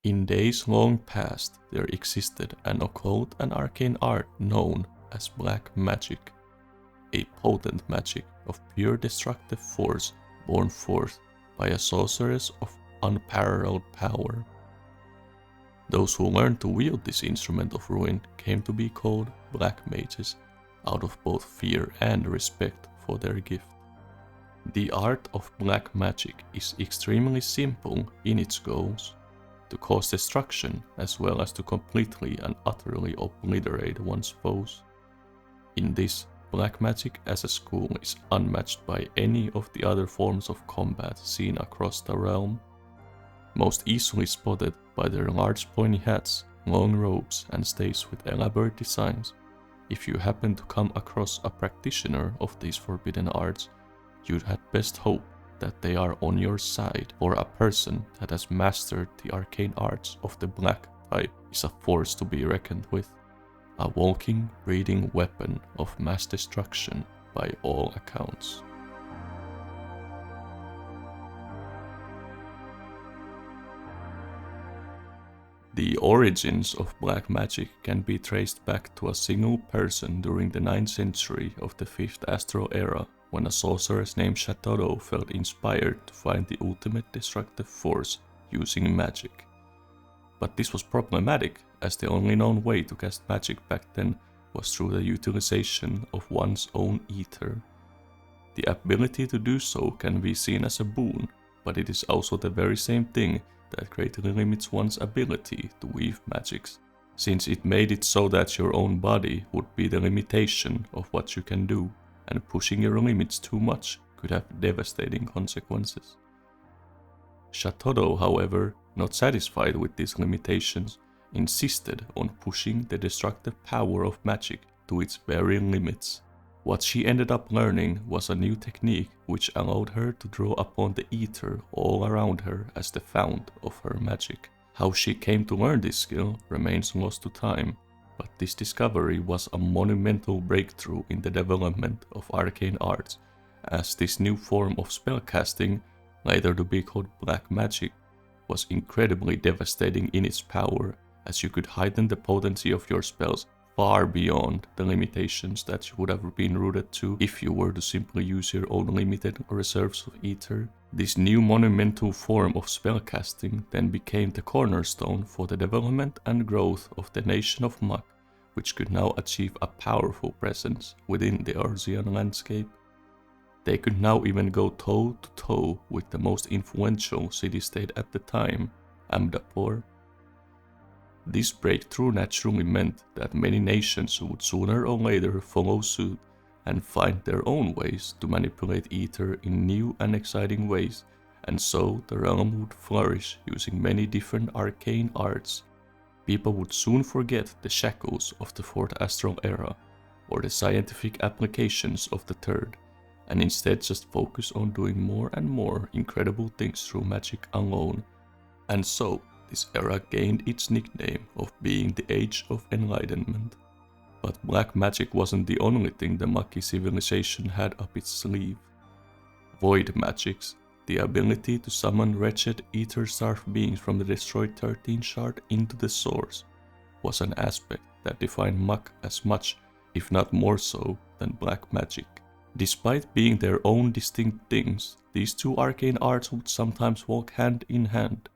In days long past, there existed an occult and arcane art known as black magic, a potent magic of pure destructive force born forth by a sorceress of unparalleled power. Those who learned to wield this instrument of ruin came to be called black mages, out of both fear and respect for their gift. The art of black magic is extremely simple in its goals, to cause destruction as well as to completely and utterly obliterate one's foes. In this, black magic as a school is unmatched by any of the other forms of combat seen across the realm. Most easily spotted by their large pointy hats, long robes and staves with elaborate designs, if you happen to come across a practitioner of these forbidden arts, you'd had best hope that they are on your side, or a person that has mastered the arcane arts of the black type is a force to be reckoned with, a walking, breathing weapon of mass destruction by all accounts. The origins of black magic can be traced back to a single person during the 9th century of the 5th Astral Era, when a sorceress named Shatoro felt inspired to find the ultimate destructive force using magic. But this was problematic, as the only known way to cast magic back then was through the utilization of one's own ether. The ability to do so can be seen as a boon, but it is also the very same thing that greatly limits one's ability to weave magics, since it made it so that your own body would be the limitation of what you can do, and pushing your limits too much could have devastating consequences. Shatoro, however, not satisfied with these limitations, insisted on pushing the destructive power of magic to its very limits. What she ended up learning was a new technique which allowed her to draw upon the ether all around her as the fount of her magic. How she came to learn this skill remains lost to time, but this discovery was a monumental breakthrough in the development of arcane arts, as this new form of spellcasting, later to be called black magic, was incredibly devastating in its power, as you could heighten the potency of your spells far beyond the limitations that you would have been rooted to if you were to simply use your own limited reserves of ether. This new monumental form of spellcasting then became the cornerstone for the development and growth of the nation of Mug, which could now achieve a powerful presence within the Eorzean landscape. They could now even go toe to toe with the most influential city-state at the time, Amdapor. This breakthrough naturally meant that many nations would sooner or later follow suit and find their own ways to manipulate ether in new and exciting ways, and so the realm would flourish using many different arcane arts. People would soon forget the shackles of the 4th Astral Era, or the scientific applications of the 3rd, and instead just focus on doing more and more incredible things through magic alone. And so, this era gained its nickname of being the Age of Enlightenment. But black magic wasn't the only thing the Maki civilization had up its sleeve. Void magics, the ability to summon wretched ether-starved beings from the destroyed 13th shard into the source, was an aspect that defined Muk as much, if not more so, than black magic. Despite being their own distinct things, these two arcane arts would sometimes walk hand in hand.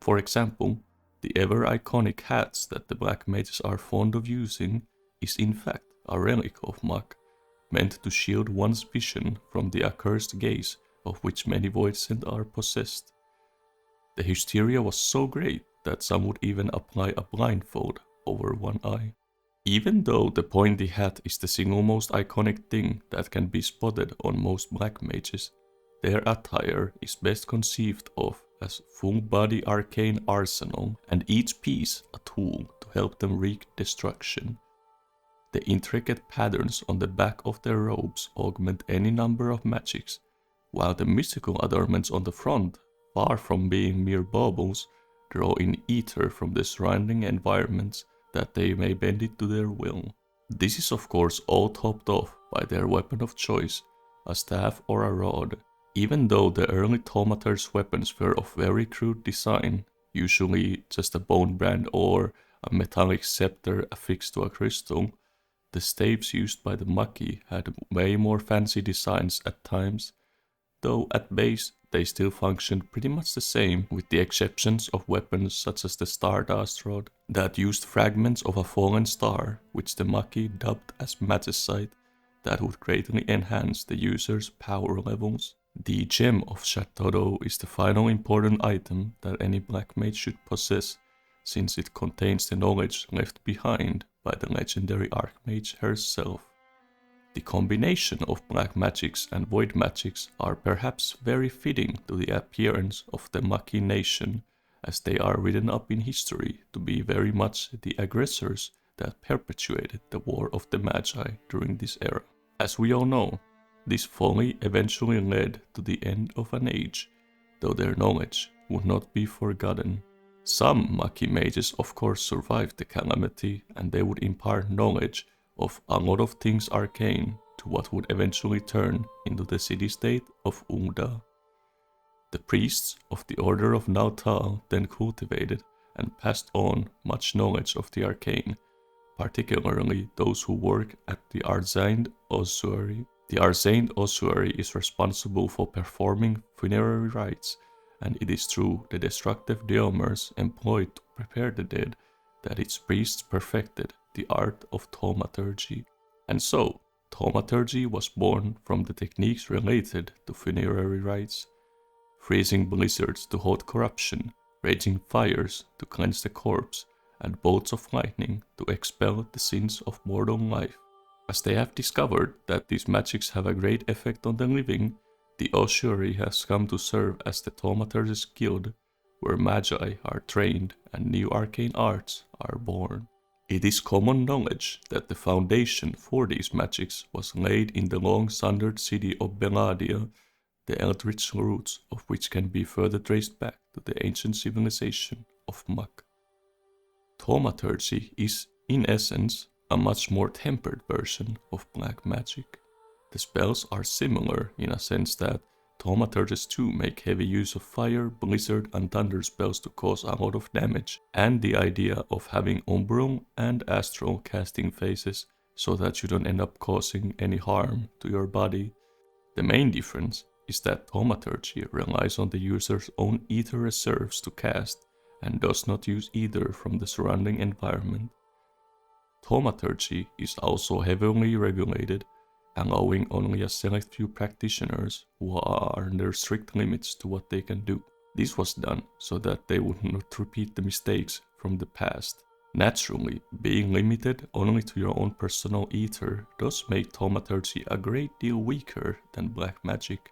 For example, the ever-iconic hats that the black mages are fond of using is in fact a relic of Muk, meant to shield one's vision from the accursed gaze of which many voidsent are possessed. The hysteria was so great that some would even apply a blindfold over one eye. Even though the pointy hat is the single most iconic thing that can be spotted on most black mages, their attire is best conceived of as full-body arcane arsenal, and each piece a tool to help them wreak destruction. The intricate patterns on the back of their robes augment any number of magics, while the mystical adornments on the front, far from being mere baubles, draw in ether from the surrounding environments that they may bend it to their will. This is of course all topped off by their weapon of choice, a staff or a rod. Even though the early Thaumaturge weapons were of very crude design, usually just a bone brand or a metallic scepter affixed to a crystal, the staves used by the Maki had way more fancy designs at times, though at base they still functioned pretty much the same, with the exceptions of weapons such as the Stardust Rod that used fragments of a fallen star, which the Maki dubbed as Magicite, that would greatly enhance the user's power levels. The Gem of Shatodo is the final important item that any Black Mage should possess, since it contains the knowledge left behind by the legendary Archmage herself. The combination of black magics and void magics are perhaps very fitting to the appearance of the Maki nation, as they are written up in history to be very much the aggressors that perpetuated the War of the Magi during this era. As we all know, this folly eventually led to the end of an age, though their knowledge would not be forgotten. Some Maki mages of course survived the calamity, and they would impart knowledge of a lot of things arcane to what would eventually turn into the city-state of Ul'dah. The priests of the Order of Nautal then cultivated and passed on much knowledge of the arcane, particularly those who work at the Arzained Ossuary. The Arzained Ossuary is responsible for performing funerary rites, and it is through the destructive Deomers employed to prepare the dead that its priests perfected the art of thaumaturgy. And so, thaumaturgy was born from the techniques related to funerary rites: freezing blizzards to hold corruption, raging fires to cleanse the corpse, and bolts of lightning to expel the sins of mortal life. As they have discovered that these magics have a great effect on the living, the ossuary has come to serve as the thaumaturgist guild, where magi are trained and new arcane arts are born. It is common knowledge that the foundation for these magics was laid in the long-sundered city of Belladia, the eldritch roots of which can be further traced back to the ancient civilization of Mak. Thaumaturgy is, in essence, a much more tempered version of black magic. The spells are similar in a sense that thaumaturgists too make heavy use of fire, blizzard and thunder spells to cause a lot of damage, and the idea of having umbral and astral casting phases so that you don't end up causing any harm to your body. The main difference is that thaumaturgy relies on the user's own ether reserves to cast and does not use either from the surrounding environment. Thaumaturgy is also heavily regulated, allowing only a select few practitioners who are under strict limits to what they can do. This was done so that they would not repeat the mistakes from the past. Naturally, being limited only to your own personal ether does make thaumaturgy a great deal weaker than black magic,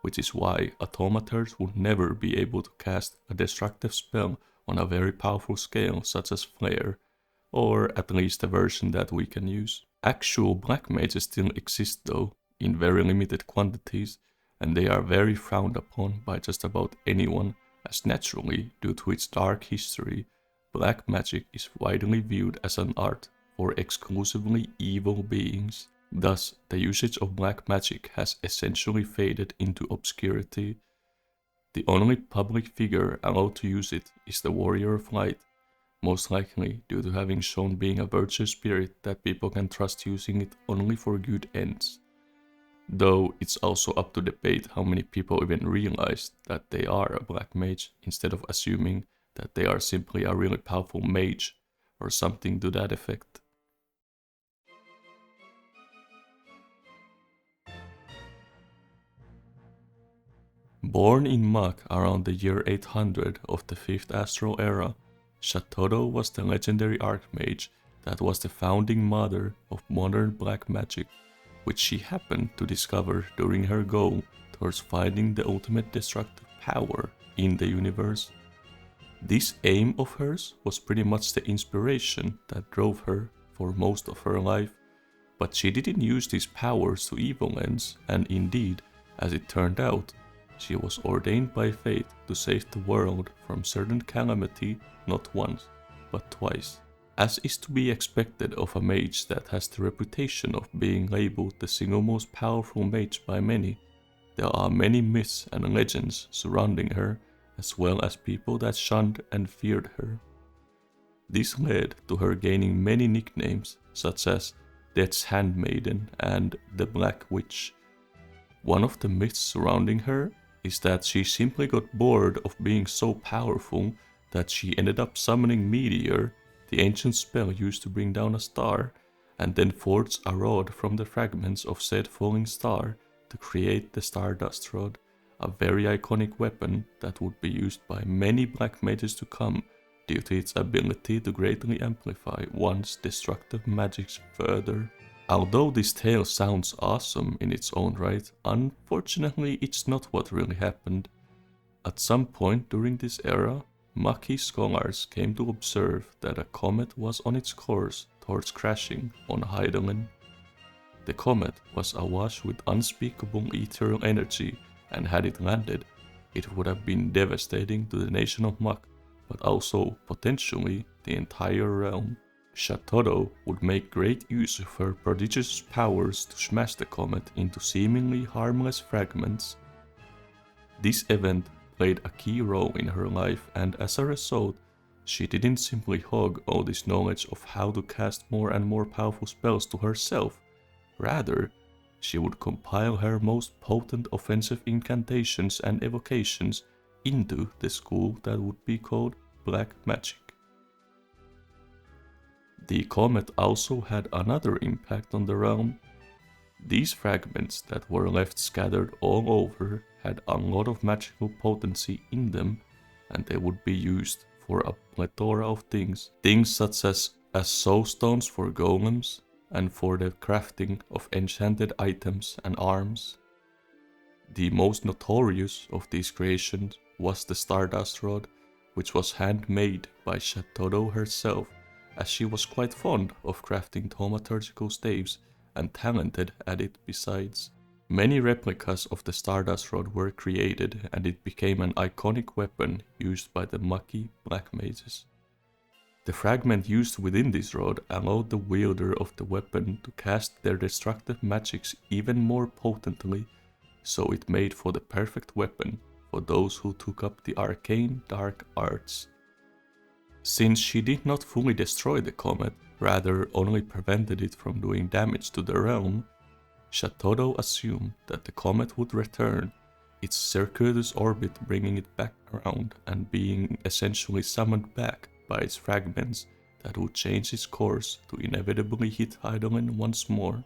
which is why a thaumaturge would never be able to cast a destructive spell on a very powerful scale such as Flare, or at least a version that we can use. Actual black mages still exist though, in very limited quantities, and they are very frowned upon by just about anyone, as naturally, due to its dark history, black magic is widely viewed as an art for exclusively evil beings. Thus, the usage of black magic has essentially faded into obscurity. The only public figure allowed to use it is the Warrior of Light, most likely due to having shown being a virtuous spirit that people can trust using it only for good ends. Though it's also up to debate how many people even realize that they are a black mage instead of assuming that they are simply a really powerful mage or something to that effect. Born in Mak around the year 800 of the 5th Astral Era, Shatodo was the legendary archmage that was the founding mother of modern black magic, which she happened to discover during her goal towards finding the ultimate destructive power in the universe. This aim of hers was pretty much the inspiration that drove her for most of her life, but she didn't use these powers to evil ends, and indeed, as it turned out, she was ordained by fate to save the world from certain calamity not once, but twice. As is to be expected of a mage that has the reputation of being labeled the single most powerful mage by many, there are many myths and legends surrounding her, as well as people that shunned and feared her. This led to her gaining many nicknames, such as Death's Handmaiden and the Black Witch. One of the myths surrounding her is that she simply got bored of being so powerful that she ended up summoning Meteor, the ancient spell used to bring down a star, and then forged a rod from the fragments of said falling star to create the Stardust Rod, a very iconic weapon that would be used by many black mages to come due to its ability to greatly amplify one's destructive magics further. Although this tale sounds awesome in its own right, unfortunately it's not what really happened. At some point during this era, Maki scholars came to observe that a comet was on its course towards crashing on Heidelin. The comet was awash with unspeakable ethereal energy, and had it landed, it would have been devastating to the nation of Mak, but also potentially the entire realm. Shatodo would make great use of her prodigious powers to smash the comet into seemingly harmless fragments. This event played a key role in her life, and as a result, she didn't simply hog all this knowledge of how to cast more and more powerful spells to herself. Rather, she would compile her most potent offensive incantations and evocations into the school that would be called Black Magic. The comet also had another impact on the realm. These fragments that were left scattered all over had a lot of magical potency in them, and they would be used for a plethora of things. Things such as soul stones for golems, and for the crafting of enchanted items and arms. The most notorious of these creations was the Stardust Rod, which was handmade by Shatodo herself, as she was quite fond of crafting thaumaturgical staves and talented at it besides. Many replicas of the Stardust Rod were created, and it became an iconic weapon used by the Maki Black Mages. The fragment used within this rod allowed the wielder of the weapon to cast their destructive magics even more potently, so it made for the perfect weapon for those who took up the arcane dark arts. Since she did not fully destroy the comet, rather only prevented it from doing damage to the realm, Shatodo assumed that the comet would return, its circuitous orbit bringing it back around and being essentially summoned back by its fragments that would change its course to inevitably hit Heidelin once more.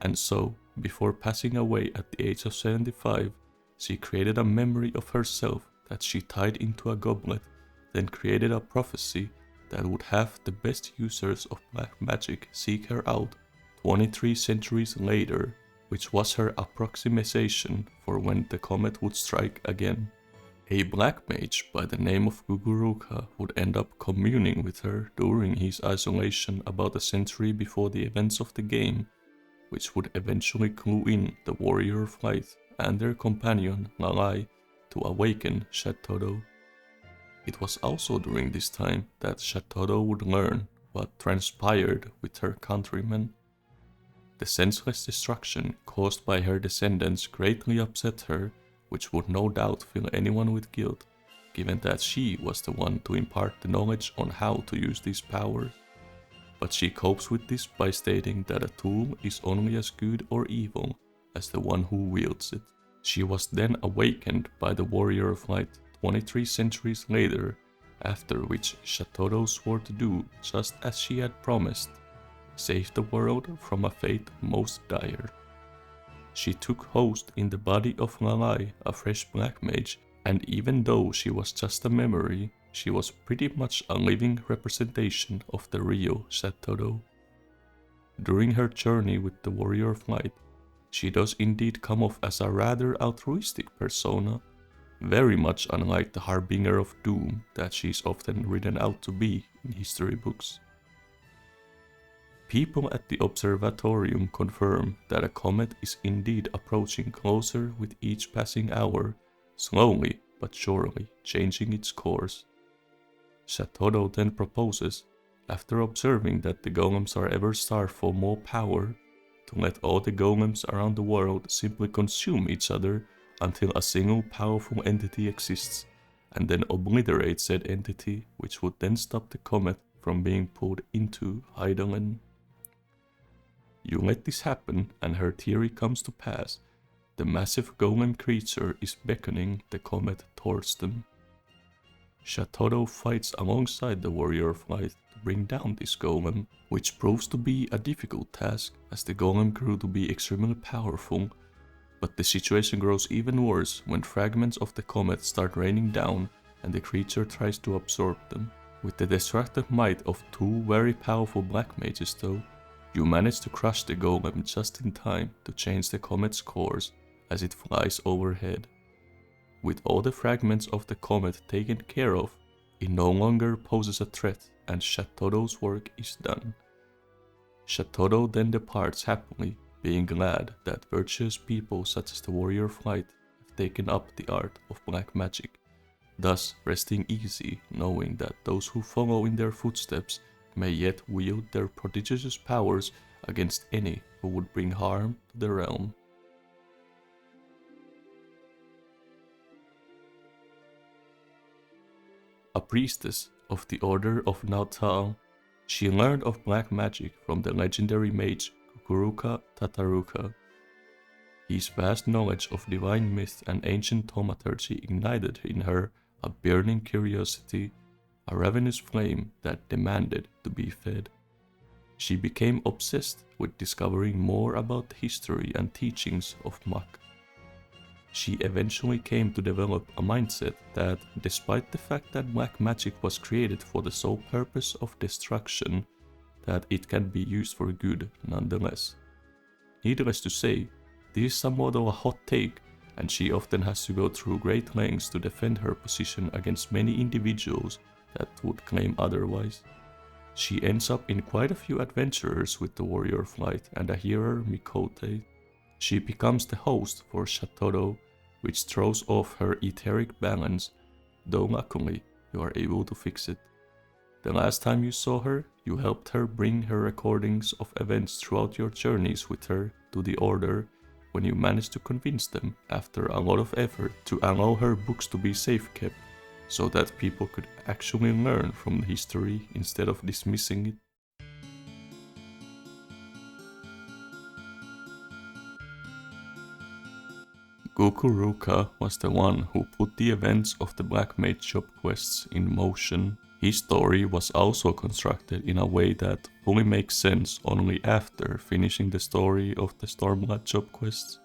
And so, before passing away at the age of 75, she created a memory of herself that she tied into a goblet, then created a prophecy that would have the best users of black magic seek her out 23 centuries later, which was her approximation for when the comet would strike again. A black mage by the name of Guguruka would end up communing with her during his isolation about a century before the events of the game, which would eventually clue in the Warrior of Light and their companion Lalai to awaken Shatodo. It was also during this time that Shatodo would learn what transpired with her countrymen. The senseless destruction caused by her descendants greatly upset her, which would no doubt fill anyone with guilt, given that she was the one to impart the knowledge on how to use these powers. But she copes with this by stating that a tool is only as good or evil as the one who wields it. She was then awakened by the Warrior of Light 23 centuries later, after which Shatodo swore to do just as she had promised, save the world from a fate most dire. She took host in the body of Lalai, a fresh black mage, and even though she was just a memory, she was pretty much a living representation of the real Shatodo. During her journey with the Warrior of Light, she does indeed come off as a rather altruistic persona, very much unlike the Harbinger of Doom that she is often written out to be in history books. People at the observatorium confirm that a comet is indeed approaching closer with each passing hour, slowly but surely changing its course. Shatodo then proposes, after observing that the golems are ever starved for more power, to let all the golems around the world simply consume each other until a single powerful entity exists, and then obliterate said entity, which would then stop the comet from being pulled into Heidelin. You let this happen, and her theory comes to pass. The massive golem creature is beckoning the comet towards them. Shatoro fights alongside the Warrior of Light to bring down this golem, which proves to be a difficult task as the golem grew to be extremely powerful, but the situation grows even worse when fragments of the comet start raining down and the creature tries to absorb them. With the destructive might of two very powerful black mages though, you manage to crush the golem just in time to change the comet's course as it flies overhead. With all the fragments of the comet taken care of, it no longer poses a threat and Shatoro's work is done. Shatoro then departs happily, being glad that virtuous people such as the Warrior of Light have taken up the art of black magic, thus resting easy knowing that those who follow in their footsteps may yet wield their prodigious powers against any who would bring harm to the realm. A priestess of the Order of Natal, she learned of black magic from the legendary mage Kukuruka Tataruka. His vast knowledge of divine myth and ancient thaumaturgy ignited in her a burning curiosity, a ravenous flame that demanded to be fed. She became obsessed with discovering more about the history and teachings of Mak. She eventually came to develop a mindset that, despite the fact that black magic was created for the sole purpose of destruction, that it can be used for good nonetheless. Needless to say, this is somewhat of a hot take, and she often has to go through great lengths to defend her position against many individuals that would claim otherwise. She ends up in quite a few adventures with the Warrior of Light and a hearer Mikote. She becomes the host for Shatoro, which throws off her etheric balance, though luckily you are able to fix it. The last time you saw her, you helped her bring her recordings of events throughout your journeys with her to the Order, when you managed to convince them, after a lot of effort, to allow her books to be safe kept, so that people could actually learn from the history instead of dismissing it. Kukuruka was the one who put the events of the Black Mage job quests in motion. His story was also constructed in a way that fully makes sense only after finishing the story of the Stormblood job quests.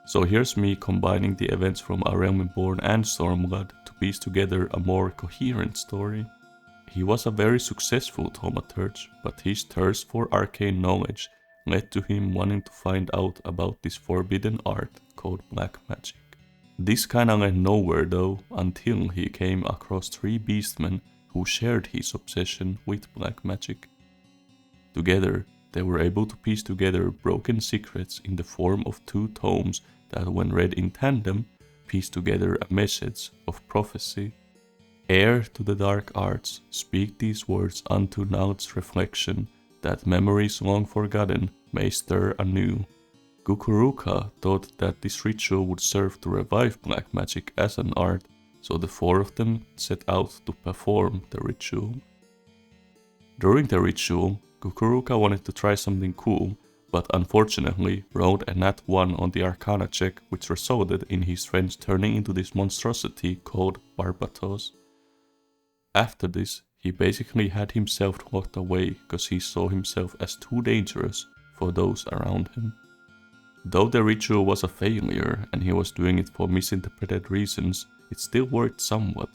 So here's me combining the events from A Realm Reborn and Stormblood to piece together a more coherent story. He was a very successful thaumaturge, but his thirst for arcane knowledge led to him wanting to find out about this forbidden art called black magic. This kinda went nowhere though, until he came across 3 beastmen who shared his obsession with black magic. Together, they were able to piece together broken secrets in the form of 2 tomes that, when read in tandem, piece together a message of prophecy. Heir to the dark arts, speak these words unto Naut's reflection, that memories long forgotten may stir anew. Kukuruka thought that this ritual would serve to revive black magic as an art, so the 4 of them set out to perform the ritual. During the ritual, Kukuruka wanted to try something cool, but unfortunately rolled a nat 1 on the Arcana check, which resulted in his friends turning into this monstrosity called Barbatos. After this, he basically had himself locked away because he saw himself as too dangerous for those around him. Though the ritual was a failure and he was doing it for misinterpreted reasons, it still worked somewhat.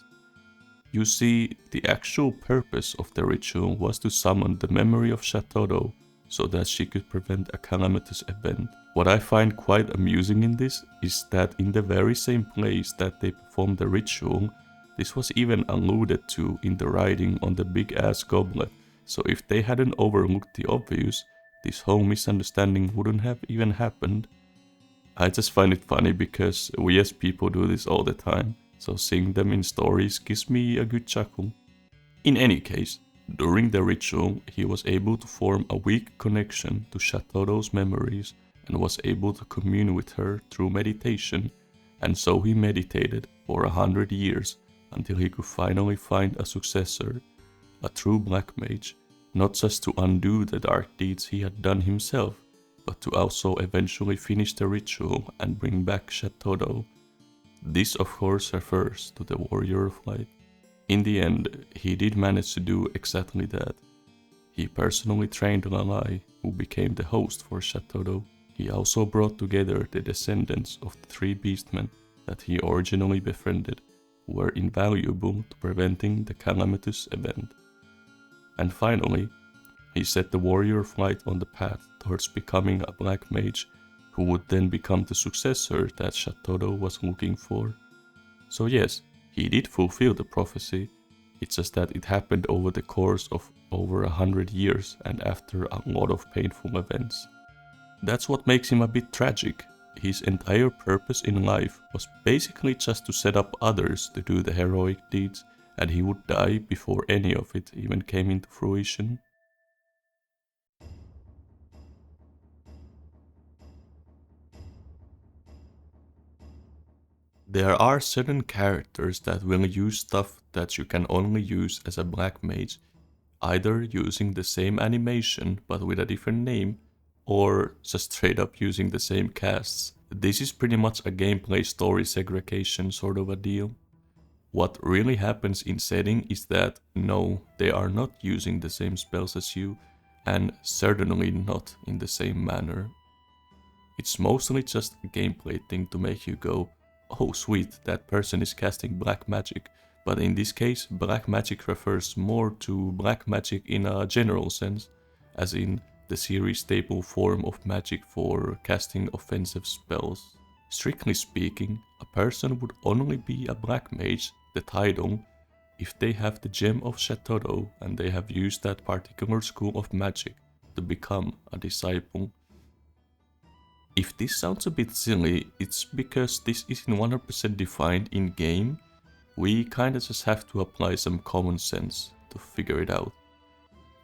You see, the actual purpose of the ritual was to summon the memory of Shatoro so that she could prevent a calamitous event. What I find quite amusing in this is that in the very same place that they performed the ritual, this was even alluded to in the writing on the big ass goblet, so if they hadn't overlooked the obvious, this whole misunderstanding wouldn't have even happened. I just find it funny because we as people do this all the time, so seeing them in stories gives me a good chuckle. In any case, during the ritual he was able to form a weak connection to Shatoro's memories and was able to commune with her through meditation, and so he meditated for 100 years until he could finally find a successor, a true black mage, not just to undo the dark deeds he had done himself, but to also eventually finish the ritual and bring back Shatodo. This of course refers to the Warrior of Light. In the end, he did manage to do exactly that. He personally trained Lalai, who became the host for Shatodo. He also brought together the descendants of the 3 beastmen that he originally befriended, who were invaluable to preventing the calamitous event. And finally, he set the Warrior of Light on the path towards becoming a black mage, who would then become the successor that Shatodo was looking for. So yes, he did fulfill the prophecy, it's just that it happened over the course of over 100 years and after a lot of painful events. That's what makes him a bit tragic. His entire purpose in life was basically just to set up others to do the heroic deeds, and he would die before any of it even came into fruition. There are certain characters that will use stuff that you can only use as a black mage, either using the same animation but with a different name, or just straight up using the same casts. This is pretty much a gameplay story segregation sort of a deal. What really happens in setting is that no, they are not using the same spells as you, and certainly not in the same manner. It's mostly just a gameplay thing to make you go, oh sweet, that person is casting black magic. But in this case, black magic refers more to black magic in a general sense, as in the series staple form of magic for casting offensive spells. Strictly speaking, a person would only be a black mage, the title, if they have the Gem of Shatodo and they have used that particular school of magic to become a disciple. If this sounds a bit silly, it's because this isn't 100% defined in game. We kinda just have to apply some common sense to figure it out.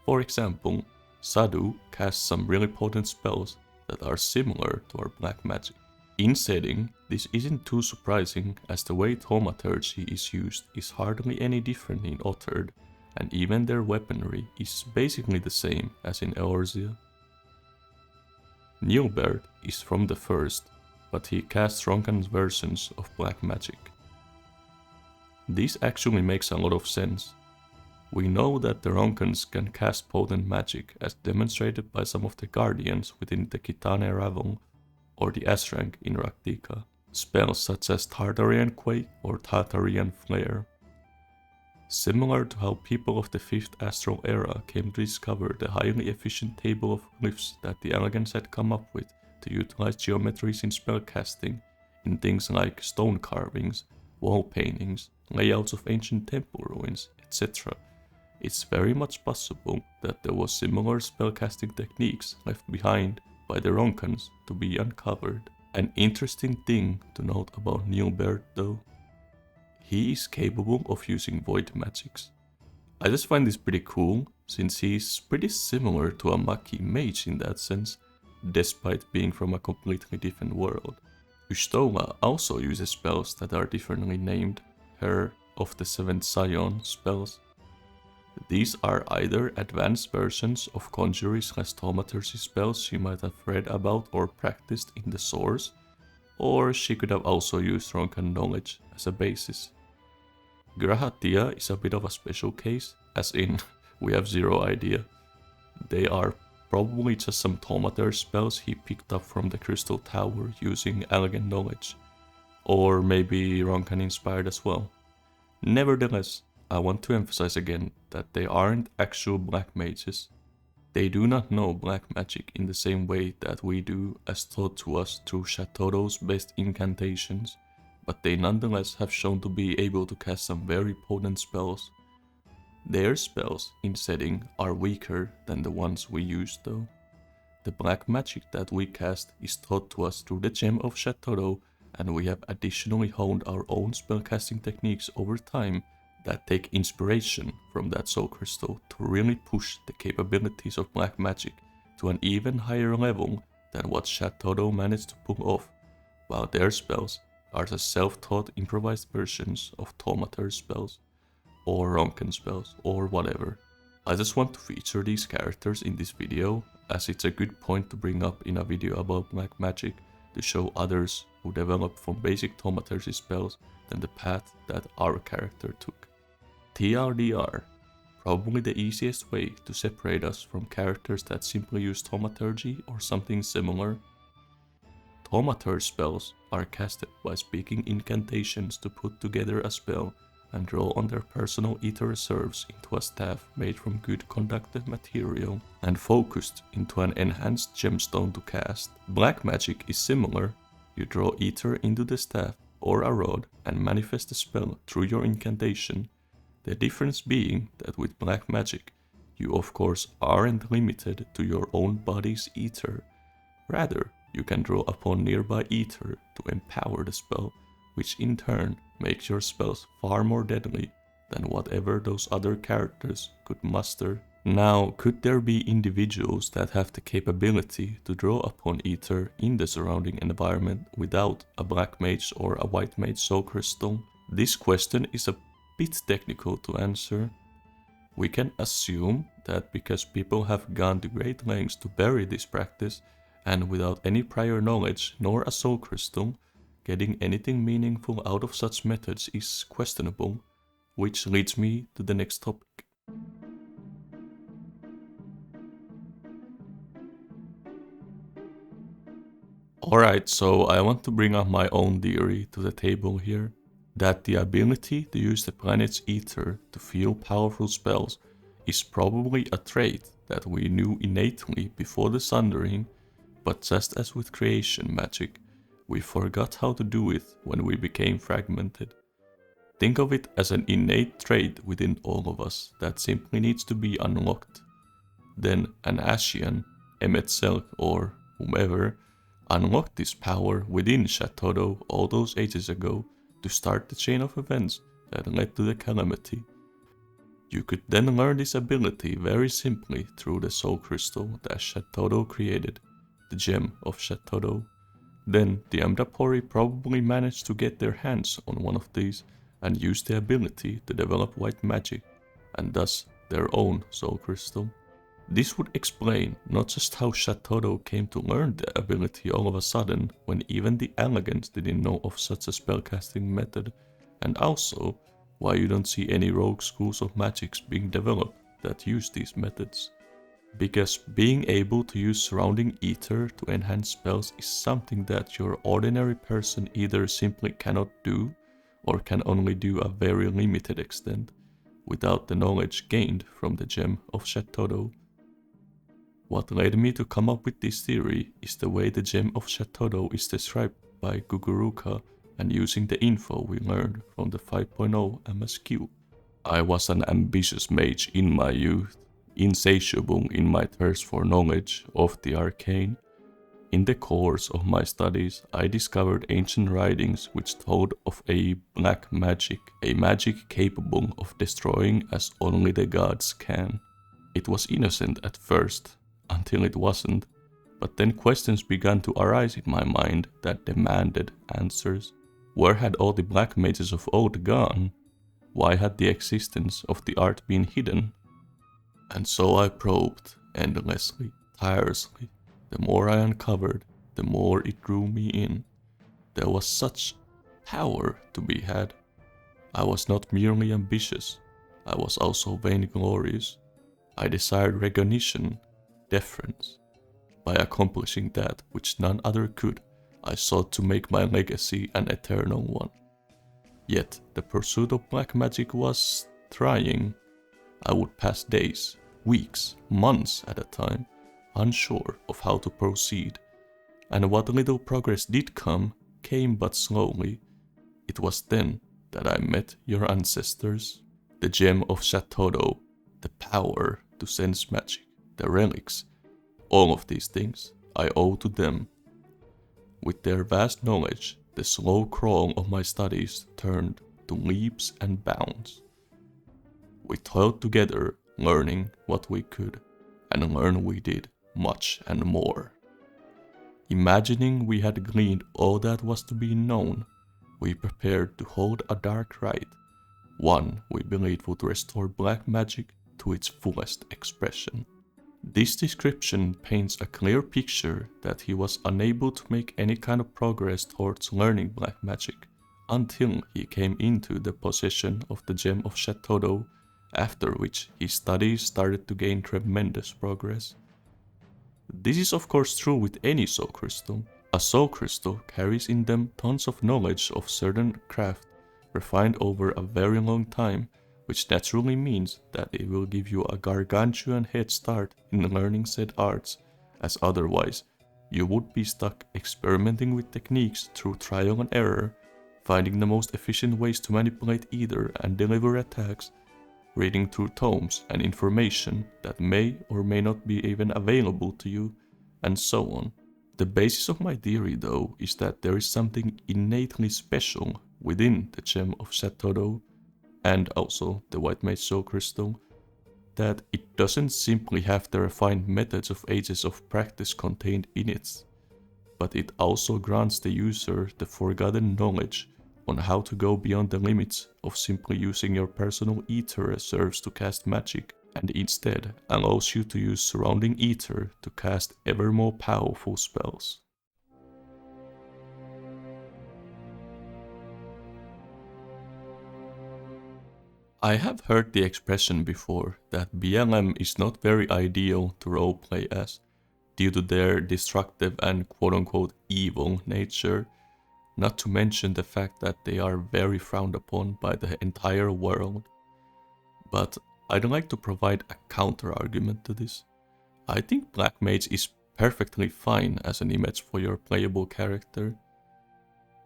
For example, Sadhu casts some really potent spells that are similar to our black magic. In setting, this isn't too surprising as the way thaumaturgy is used is hardly any different in Ottered, and even their weaponry is basically the same as in Eorzea. Nilbert is from the first, but he casts Ronkan's versions of black magic. This actually makes a lot of sense. We know that the Ronkans can cast potent magic as demonstrated by some of the guardians within the Kitane Ravon or the S-rank in Raktika, spells such as Tartarian Quake or Tartarian Flare. Similar to how people of the 5th Astral Era came to discover the highly efficient table of glyphs that the Elegants had come up with to utilize geometries in spellcasting in things like stone carvings, wall paintings, layouts of ancient temple ruins, etc. It's very much possible that there was similar spellcasting techniques left behind by the Ronkans to be uncovered. An interesting thing to note about Nilbert though, he is capable of using void magics. I just find this pretty cool, since he's pretty similar to a Maki mage in that sense, despite being from a completely different world. Ustola also uses spells that are differently named, her of the 7th Scion spells. These are either advanced versions of conjury/thaumaturgy spells she might have read about or practiced in the source, or she could have also used Ronkan knowledge as a basis. Grahatia is a bit of a special case, as in, we have zero idea. They are probably just some thaumaturge spells he picked up from the Crystal Tower using elegant knowledge, or maybe Ronkan inspired as well. Nevertheless, I want to emphasize again that they aren't actual black mages. They do not know black magic in the same way that we do as taught to us through Shatodo's best incantations, but they nonetheless have shown to be able to cast some very potent spells. Their spells in setting are weaker than the ones we use though. The black magic that we cast is taught to us through the Gem of Shatodo, and we have additionally honed our own spellcasting techniques over time that take inspiration from that soul crystal to really push the capabilities of black magic to an even higher level than what Shatodo managed to pull off, while their spells are the self-taught improvised versions of Tomater's spells, or Ronken spells, or whatever. I just want to feature these characters in this video, as it's a good point to bring up in a video about black magic to show others who develop from basic Tomater's spells than the path that our character took. TLDR, probably the easiest way to separate us from characters that simply use thaumaturgy or something similar. Thaumaturge spells are casted by speaking incantations to put together a spell and draw on their personal ether reserves into a staff made from good conductive material and focused into an enhanced gemstone to cast. Black magic is similar. You draw ether into the staff or a rod and manifest the spell through your incantation. The difference being that with black magic, you of course aren't limited to your own body's ether. Rather, you can draw upon nearby ether to empower the spell, which in turn makes your spells far more deadly than whatever those other characters could muster. Now, could there be individuals that have the capability to draw upon ether in the surrounding environment without a black mage or a white mage soul crystal? This question is a bit technical to answer. We can assume that because people have gone to great lengths to bury this practice, and without any prior knowledge nor a soul crystal, getting anything meaningful out of such methods is questionable, which leads me to the next topic. Alright, so I want to bring up my own theory to the table here, that the ability to use the planet's ether to feel powerful spells is probably a trait that we knew innately before the Sundering, but just as with creation magic, we forgot how to do it when we became fragmented. Think of it as an innate trait within all of us that simply needs to be unlocked. Then an Ashian, Emet-Selk or whomever, unlocked this power within Shatodo all those ages ago to start the chain of events that led to the calamity. You could then learn this ability very simply through the soul crystal that Shatodo created, the Gem of Shatodo. Then the Amdapori probably managed to get their hands on one of these and use the ability to develop white magic, and thus their own soul crystal. This would explain not just how Shatodo came to learn the ability all of a sudden when even the elegants didn't know of such a spellcasting method, and also why you don't see any rogue schools of magics being developed that use these methods. Because being able to use surrounding ether to enhance spells is something that your ordinary person either simply cannot do or can only do a very limited extent without the knowledge gained from the Gem of Shatodo. What led me to come up with this theory is the way the Gem of Shatodo is described by Guguruka and using the info we learned from the 5.0 MSQ. I was an ambitious mage in my youth, insatiable in my thirst for knowledge of the arcane. In the course of my studies, I discovered ancient writings which told of a black magic, a magic capable of destroying as only the gods can. It was innocent at first, until it wasn't, but then questions began to arise in my mind that demanded answers. Where had all the black mages of old gone? Why had the existence of the art been hidden? And so I probed endlessly, tirelessly. The more I uncovered, the more it drew me in. There was such power to be had. I was not merely ambitious, I was also vainglorious. I desired recognition, deference. By accomplishing that which none other could, I sought to make my legacy an eternal one. Yet the pursuit of black magic was trying. I would pass days, weeks, months at a time, unsure of how to proceed, and what little progress did come came but slowly. It was then that I met your ancestors, the Gem of Shatodo, the power to sense magic, the relics, all of these things I owe to them. With their vast knowledge, the slow crawl of my studies turned to leaps and bounds. We toiled together, learning what we could, and learn we did much and more. Imagining we had gleaned all that was to be known, we prepared to hold a dark rite, one we believed would restore black magic to its fullest expression. This description paints a clear picture that he was unable to make any kind of progress towards learning black magic until he came into the possession of the Gem of Shatodo, after which his studies started to gain tremendous progress. This is of course true with any soul crystal. A soul crystal carries in them tons of knowledge of certain craft refined over a very long time, which naturally means that it will give you a gargantuan head start in learning said arts, as otherwise you would be stuck experimenting with techniques through trial and error, finding the most efficient ways to manipulate either and deliver attacks, reading through tomes and information that may or may not be even available to you, and so on. The basis of my theory though is that there is something innately special within the Gem of Shatodo and also the White Mage Soul Crystal, that it doesn't simply have the refined methods of ages of practice contained in it, but it also grants the user the forgotten knowledge on how to go beyond the limits of simply using your personal ether reserves to cast magic, and instead allows you to use surrounding ether to cast ever more powerful spells. I have heard the expression before that BLM is not very ideal to roleplay as, due to their destructive and quote-unquote evil nature, not to mention the fact that they are very frowned upon by the entire world. But I'd like to provide a counter-argument to this. I think Black Mage is perfectly fine as an image for your playable character.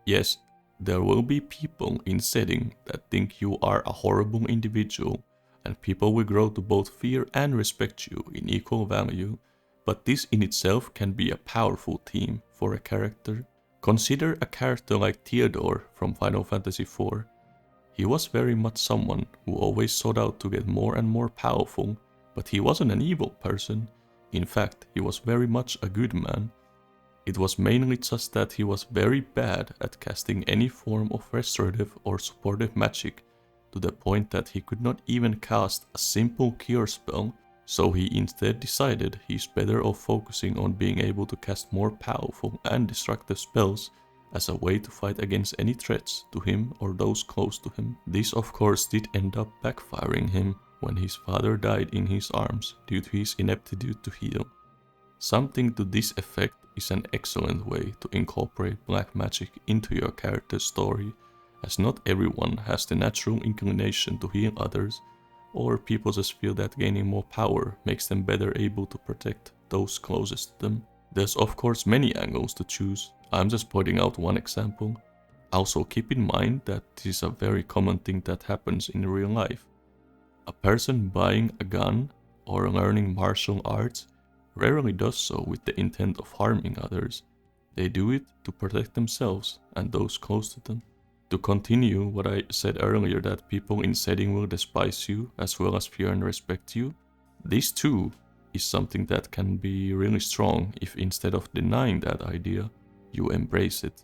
Yes, there will be people in setting that think you are a horrible individual, and people will grow to both fear and respect you in equal value, but this in itself can be a powerful theme for a character. Consider a character like Theodore from Final Fantasy IV. He was very much someone who always sought out to get more and more powerful, but he wasn't an evil person. In fact, he was very much a good man. It was mainly just that he was very bad at casting any form of restorative or supportive magic, to the point that he could not even cast a simple cure spell, so he instead decided he's better off focusing on being able to cast more powerful and destructive spells as a way to fight against any threats to him or those close to him. This of course did end up backfiring him when his father died in his arms due to his ineptitude to heal. Something to this effect is an excellent way to incorporate black magic into your character's story, as not everyone has the natural inclination to heal others, or people just feel that gaining more power makes them better able to protect those closest to them. There's of course many angles to choose, I'm just pointing out one example. Also keep in mind that this is a very common thing that happens in real life. A person buying a gun or learning martial arts rarely does so with the intent of harming others. They do it to protect themselves and those close to them. To continue what I said earlier, that people in setting will despise you as well as fear and respect you, this too is something that can be really strong if instead of denying that idea, you embrace it.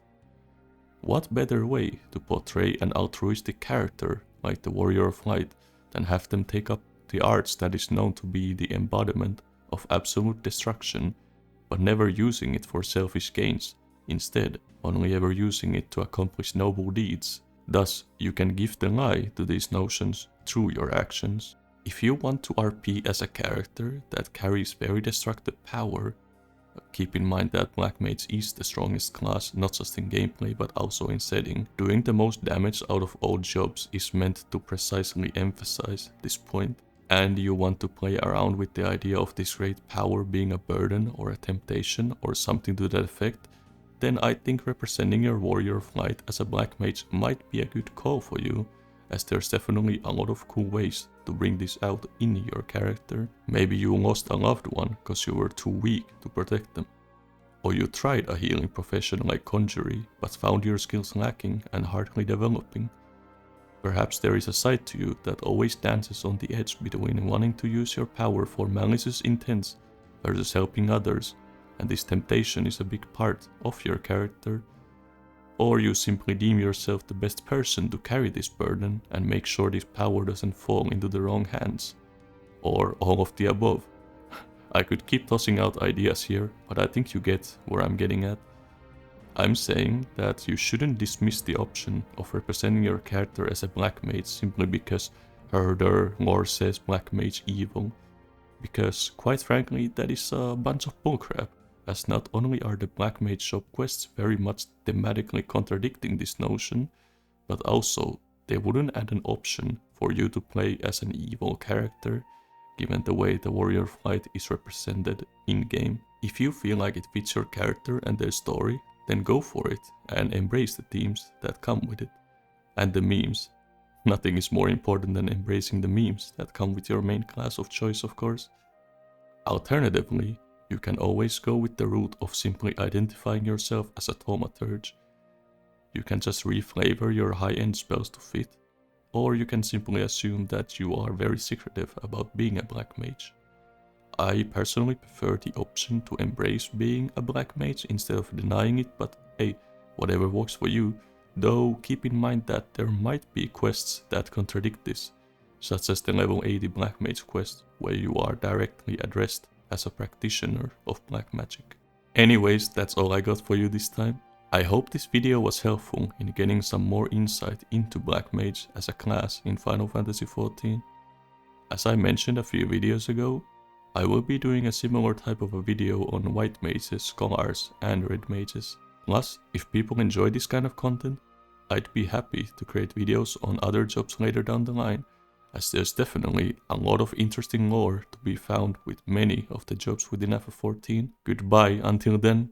What better way to portray an altruistic character like the Warrior of Light than have them take up the arts that is known to be the embodiment of absolute destruction, but never using it for selfish gains, instead only ever using it to accomplish noble deeds. Thus, you can give the lie to these notions through your actions. If you want to RP as a character that carries very destructive power, keep in mind that Black Mage is the strongest class, not just in gameplay but also in setting. Doing the most damage out of all jobs is meant to precisely emphasize this point. And you want to play around with the idea of this great power being a burden or a temptation or something to that effect, then I think representing your Warrior of Light as a Black Mage might be a good call for you, as there's definitely a lot of cool ways to bring this out in your character. Maybe you lost a loved one because you were too weak to protect them. Or you tried a healing profession like conjuring, but found your skills lacking and hardly developing. Perhaps there is a side to you that always dances on the edge between wanting to use your power for malicious intents versus helping others, and this temptation is a big part of your character, or you simply deem yourself the best person to carry this burden and make sure this power doesn't fall into the wrong hands, or all of the above. I could keep tossing out ideas here, but I think you get where I'm getting at. I'm saying that you shouldn't dismiss the option of representing your character as a black mage simply because herder lore says black mage evil, because quite frankly that is a bunch of bullcrap, as not only are the black mage shop quests very much thematically contradicting this notion, but also they wouldn't add an option for you to play as an evil character, given the way the warrior flight is represented in-game. If you feel like it fits your character and their story, then go for it and embrace the themes that come with it. And the memes. Nothing is more important than embracing the memes that come with your main class of choice, of course. Alternatively, you can always go with the route of simply identifying yourself as a thaumaturge. You can just reflavor your high-end spells to fit, or you can simply assume that you are very secretive about being a black mage. I personally prefer the option to embrace being a black mage instead of denying it, but hey, whatever works for you, though keep in mind that there might be quests that contradict this, such as the level 80 black mage quest, where you are directly addressed as a practitioner of black magic. Anyways, that's all I got for you this time. I hope this video was helpful in getting some more insight into black mage as a class in Final Fantasy XIV. As I mentioned a few videos ago, I will be doing a similar type of a video on white mages, scholars and red mages. Plus, if people enjoy this kind of content, I'd be happy to create videos on other jobs later down the line, as there's definitely a lot of interesting lore to be found with many of the jobs within FF14. Goodbye until then.